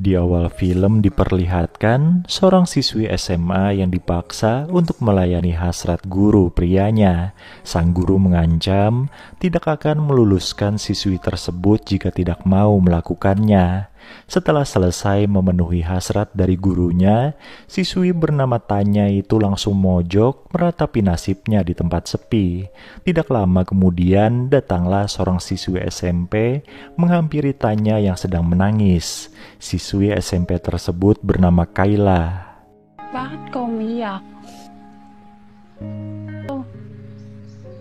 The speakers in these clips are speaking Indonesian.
Di awal film diperlihatkan seorang siswi SMA yang dipaksa untuk melayani hasrat guru prianya. Sang guru mengancam tidak akan meluluskan siswi tersebut jika tidak mau melakukannya. Setelah selesai memenuhi hasrat dari gurunya, siswi bernama Tanya itu langsung mojok meratapi nasibnya di tempat sepi. Tidak lama kemudian datanglah seorang siswi SMP menghampiri Tanya yang sedang menangis. Siswi SMP tersebut bernama Kayla. Bakit ka umiyak?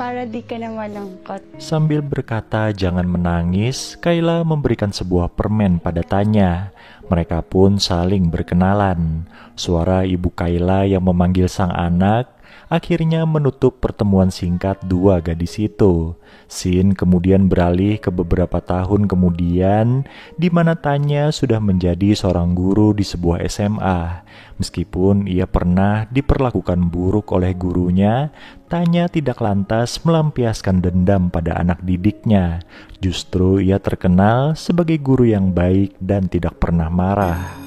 Para di ka na malungkot. Sambil berkata jangan menangis, Kayla memberikan sebuah permen pada Tanya. Mereka pun saling berkenalan. Suara ibu Kayla yang memanggil sang anak akhirnya menutup pertemuan singkat dua gadis itu. Scene kemudian beralih ke beberapa tahun kemudian, di mana Tanya sudah menjadi seorang guru di sebuah SMA. Meskipun ia pernah diperlakukan buruk oleh gurunya, Tanya tidak lantas melampiaskan dendam pada anak didiknya. Justru ia terkenal sebagai guru yang baik dan tidak pernah marah.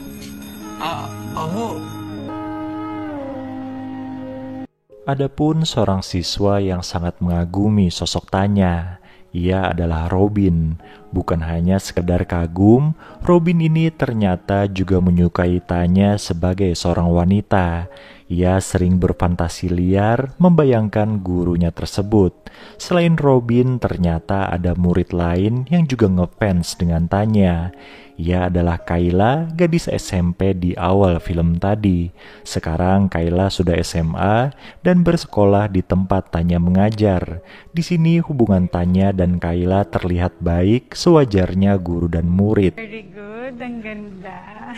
Adapun seorang siswa yang sangat mengagumi sosok Tanya. Ia adalah Robin. Bukan hanya sekedar kagum, Robin ini ternyata juga menyukai Tanya sebagai seorang wanita. Ia sering berfantasi liar membayangkan gurunya tersebut. Selain Robin, ternyata ada murid lain yang juga ngefans dengan Tanya. Ia adalah Kayla, gadis SMP di awal film tadi. Sekarang Kayla sudah SMA dan bersekolah di tempat Tanya mengajar. Di sini hubungan Tanya dan Kayla terlihat baik, sewajarnya guru dan murid. Very good, ang ganda.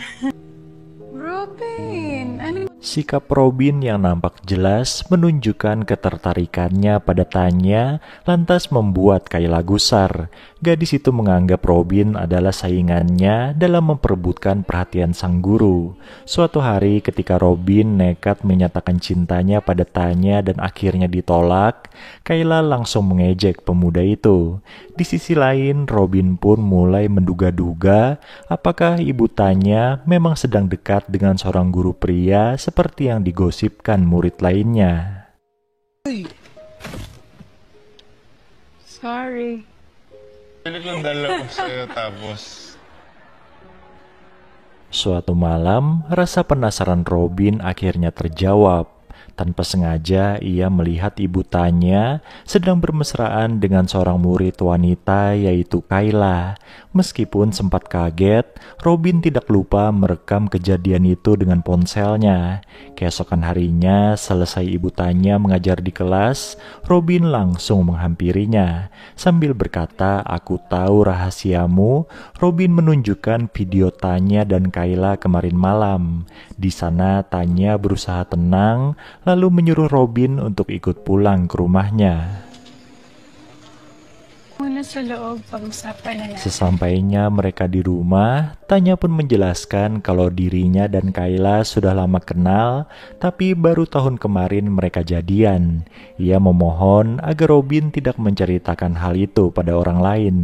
Robin, ano? Sikap Robin yang nampak jelas menunjukkan ketertarikannya pada Tanya, lantas membuat Kayla gusar. Gadis itu menganggap Robin adalah saingannya dalam memperebutkan perhatian sang guru. Suatu hari ketika Robin nekat menyatakan cintanya pada Tanya dan akhirnya ditolak, Kayla langsung mengejek pemuda itu. Di sisi lain, Robin pun mulai menduga-duga apakah ibu Tanya memang sedang dekat dengan seorang guru pria seperti yang digosipkan murid lainnya. Sorry. Pilit lang dala ko sa'yo tapos Suatu malam, rasa penasaran Robin akhirnya terjawab. Tanpa sengaja, ia melihat ibu Tanya sedang bermesraan dengan seorang murid wanita yaitu Kayla. Meskipun sempat kaget, Robin tidak lupa merekam kejadian itu dengan ponselnya. Keesokan harinya, selesai ibu Tanya mengajar di kelas, Robin langsung menghampirinya. Sambil berkata, "Aku tahu rahasiamu," Robin menunjukkan video Tanya dan Kayla kemarin malam. Di sana Tanya berusaha tenang, lalu menyuruh Robin untuk ikut pulang ke rumahnya. Muna sa loob, pag-usapan na natin. Sesampainya mereka di rumah, Tanya pun menjelaskan kalau dirinya dan Kayla sudah lama kenal, tapi baru tahun kemarin mereka jadian. Ia memohon agar Robin tidak menceritakan hal itu pada orang lain.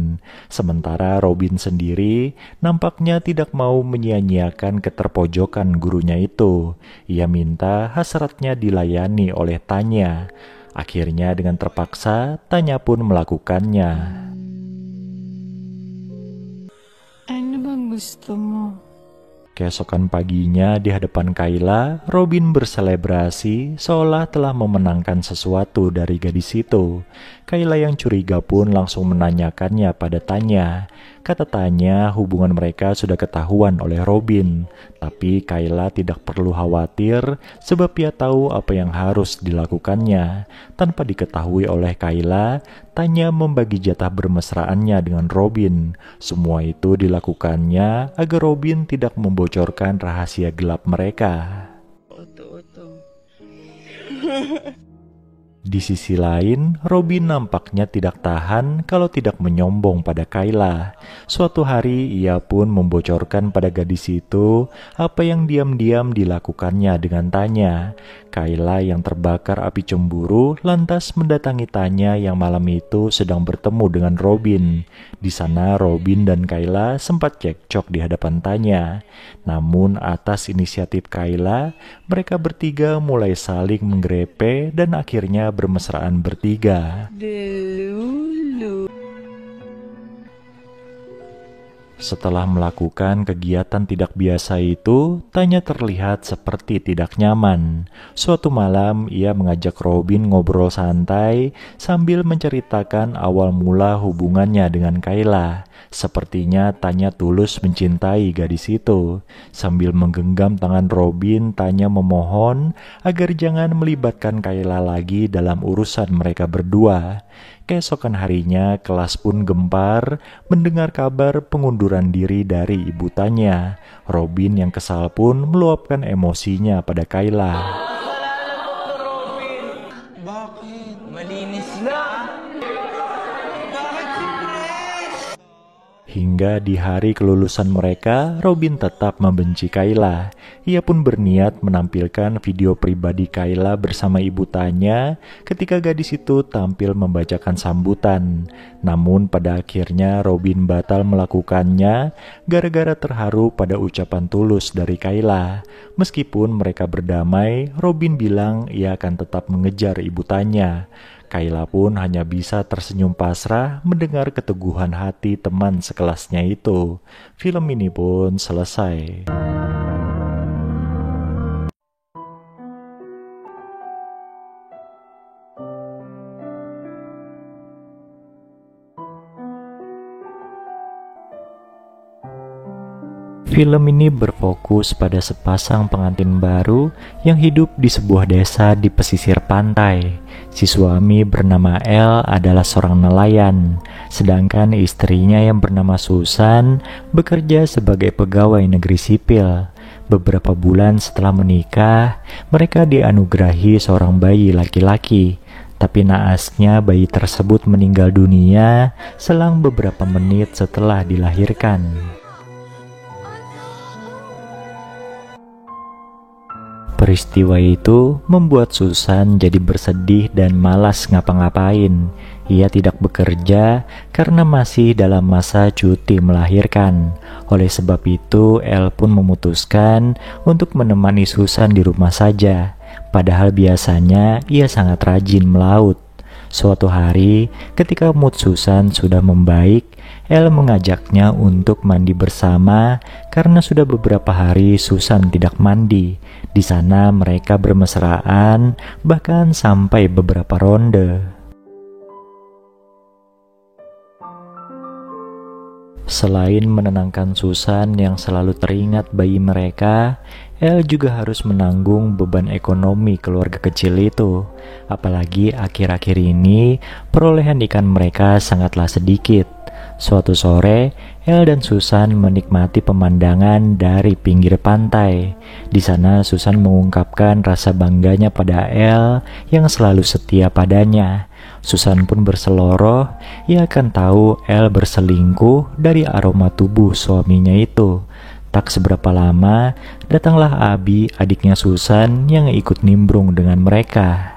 Sementara Robin sendiri nampaknya tidak mau menyia-nyiakan keterpojokan gurunya itu. Ia minta hasratnya dilayani oleh Tanya. Akhirnya dengan terpaksa, Tanya pun melakukannya. Ano bang gusto mo? Keesokan paginya di hadapan Kayla, Robin berselebrasi seolah telah memenangkan sesuatu dari gadis itu. Kayla yang curiga pun langsung menanyakannya pada Tanya. Kata Tanya, hubungan mereka sudah ketahuan oleh Robin. Tapi Kayla tidak perlu khawatir sebab ia tahu apa yang harus dilakukannya. Tanpa diketahui oleh Kayla, Tanya membagi jatah bermesraannya dengan Robin. Semua itu dilakukannya agar Robin tidak membocorkan rahasia gelap mereka. Uto-uto. Di sisi lain, Robin nampaknya tidak tahan kalau tidak menyombong pada Kayla. Suatu hari ia pun membocorkan pada gadis itu apa yang diam-diam dilakukannya dengan Tanya. Kayla yang terbakar api cemburu lantas mendatangi Tanya yang malam itu sedang bertemu dengan Robin. Di sana Robin dan Kayla sempat cekcok di hadapan Tanya. Namun atas inisiatif Kayla, mereka bertiga mulai saling menggrepe dan akhirnya bermesraan bertiga. Setelah melakukan kegiatan tidak biasa itu, Tanya terlihat seperti tidak nyaman. Suatu malam, ia mengajak Robin ngobrol santai sambil menceritakan awal mula hubungannya dengan Kayla. Sepertinya Tanya tulus mencintai gadis itu. Sambil menggenggam tangan Robin, Tanya memohon agar jangan melibatkan Kayla lagi dalam urusan mereka berdua. Keesokan harinya, kelas pun gempar mendengar kabar pengunduran diri dari ibu Tanya. Robin yang kesal pun meluapkan emosinya pada Kayla. Bakit? Malinis na? Hingga di hari kelulusan mereka, Robin tetap membenci Kayla. Ia pun berniat menampilkan video pribadi Kayla bersama ibu Tanya ketika gadis itu tampil membacakan sambutan. Namun pada akhirnya Robin batal melakukannya gara-gara terharu pada ucapan tulus dari Kayla. Meskipun mereka berdamai, Robin bilang ia akan tetap mengejar ibu Tanya. Kayla pun hanya bisa tersenyum pasrah mendengar keteguhan hati teman sekelasnya itu. Film ini pun selesai. Film ini berfokus pada sepasang pengantin baru yang hidup di sebuah desa di pesisir pantai. Si suami bernama El adalah seorang nelayan, sedangkan istrinya yang bernama Susan bekerja sebagai pegawai negeri sipil. Beberapa bulan setelah menikah, mereka dianugerahi seorang bayi laki-laki. Tapi naasnya bayi tersebut meninggal dunia selang beberapa menit setelah dilahirkan. Peristiwa itu membuat Susan jadi bersedih dan malas ngapa-ngapain. Ia tidak bekerja karena masih dalam masa cuti melahirkan. Oleh sebab itu, El pun memutuskan untuk menemani Susan di rumah saja. Padahal biasanya ia sangat rajin melaut. Suatu hari, ketika mood Susan sudah membaik, El mengajaknya untuk mandi bersama karena sudah beberapa hari Susan tidak mandi. Di sana mereka bermesraan, bahkan sampai beberapa ronde. Selain menenangkan Susan yang selalu teringat bayi mereka, El juga harus menanggung beban ekonomi keluarga kecil itu. Apalagi akhir-akhir ini perolehan ikan mereka sangatlah sedikit. Suatu sore, El dan Susan menikmati pemandangan dari pinggir pantai. Di sana Susan mengungkapkan rasa bangganya pada El yang selalu setia padanya. Susan pun berseloroh, ia akan tahu El berselingkuh dari aroma tubuh suaminya itu. Tak seberapa lama, datanglah Abi, adiknya Susan, yang ikut nimbrung dengan mereka.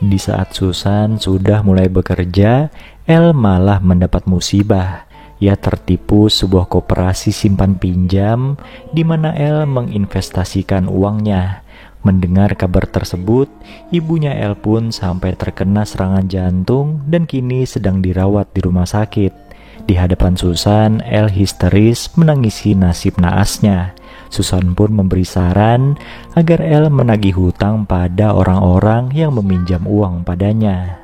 Di saat Susan sudah mulai bekerja, El malah mendapat musibah. Ia tertipu sebuah koperasi simpan pinjam di mana El menginvestasikan uangnya. Mendengar kabar tersebut, ibunya El pun sampai terkena serangan jantung dan kini sedang dirawat di rumah sakit. Di hadapan Susan, El histeris menangisi nasib naasnya. Susan pun memberi saran agar El menagih hutang pada orang-orang yang meminjam uang padanya.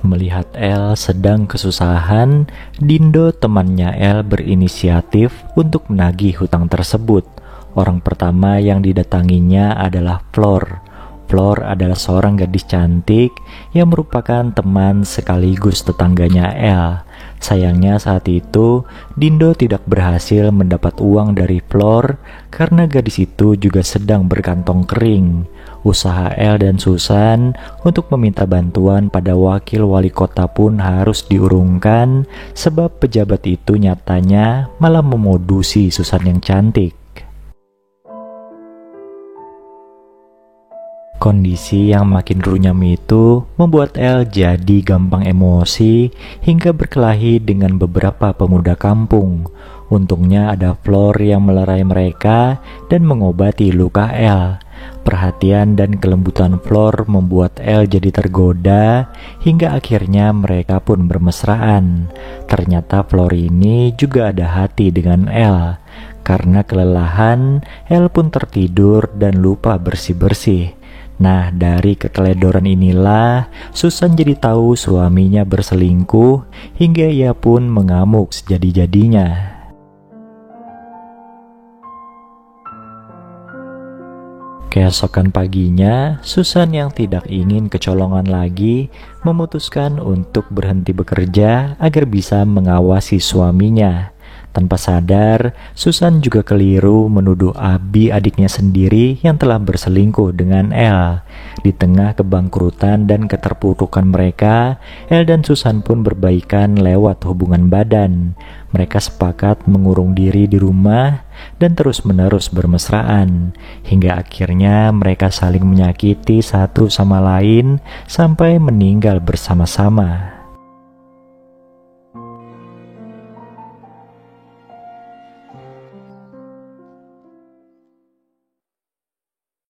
Melihat El sedang kesusahan, Dindo temannya El berinisiatif untuk menagih hutang tersebut. Orang pertama yang didatanginya adalah Flor. Flor adalah seorang gadis cantik yang merupakan teman sekaligus tetangganya El. Sayangnya saat itu, Dindo tidak berhasil mendapat uang dari Flor karena gadis itu juga sedang berkantong kering. Usaha El dan Susan untuk meminta bantuan pada wakil wali kota pun harus diurungkan sebab pejabat itu nyatanya malah memodusi Susan yang cantik. Kondisi yang makin runyam itu membuat El jadi gampang emosi hingga berkelahi dengan beberapa pemuda kampung. Untungnya ada Flor yang melerai mereka dan mengobati luka El. Perhatian dan kelembutan Flor membuat El jadi tergoda hingga akhirnya mereka pun bermesraan. Ternyata Flor ini juga ada hati dengan El. Karena kelelahan, El pun tertidur dan lupa bersih-bersih. Nah, dari keteledoran inilah Susan jadi tahu suaminya berselingkuh hingga ia pun mengamuk sejadi-jadinya. Keesokan paginya, Susan yang tidak ingin kecolongan lagi memutuskan untuk berhenti bekerja agar bisa mengawasi suaminya. Tanpa sadar, Susan juga keliru menuduh Abi adiknya sendiri yang telah berselingkuh dengan El. Di tengah kebangkrutan dan keterpurukan mereka, El dan Susan pun berbaikan lewat hubungan badan. Mereka sepakat mengurung diri di rumah dan terus-menerus bermesraan. Hingga akhirnya mereka saling menyakiti satu sama lain sampai meninggal bersama-sama.